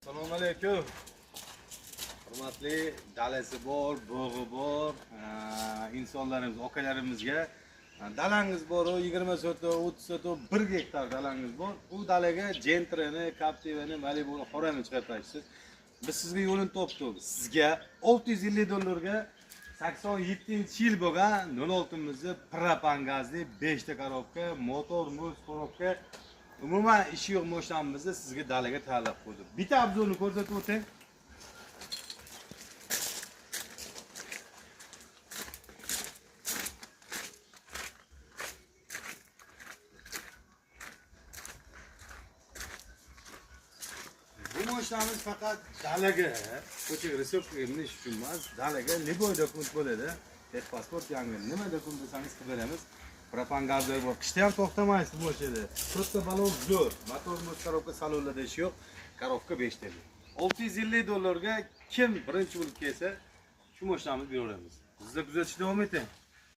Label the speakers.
Speaker 1: Assalomu alaykum. Hurmatli dalasi bor, bog'i bor, insonlarimiz, akalarimizga dalangiz bor, 20 soto, 30 soto, 1 gektar dalangiz bor. Bu dalaga Gentra'ni, Captiva'ni, Malibu'ni xo'rani chiqartasiz. Biz sizga yo'lini topdik. Sizga $650 87-yil bo'lgan 06'mizni propan gazli 5 ta korobka, motor, muz, korobka, umuman ishi yo'q mashinamizni sizga dalaga talab qildik. Bitta obzorni ko'rsatib o'ting. Bu mashinamiz faqat dalaga, ko'chaga reseptga minish uchun emas, dalaga liboy dokument bo'ladi. Pasport yangi, nima dokument desangiz qilib beramiz. Propan gazlar bor. Qishda ham to'xtamaysiz bu mashinada. To'rtta balon zo'r. Motor korobka salonlarda ish yo'q. Korobka 5 ta. $650 ga kim birinchi bo'lib kelsa, shu mashinamizni beraveramiz. Sizlar kuzatishda davom eting.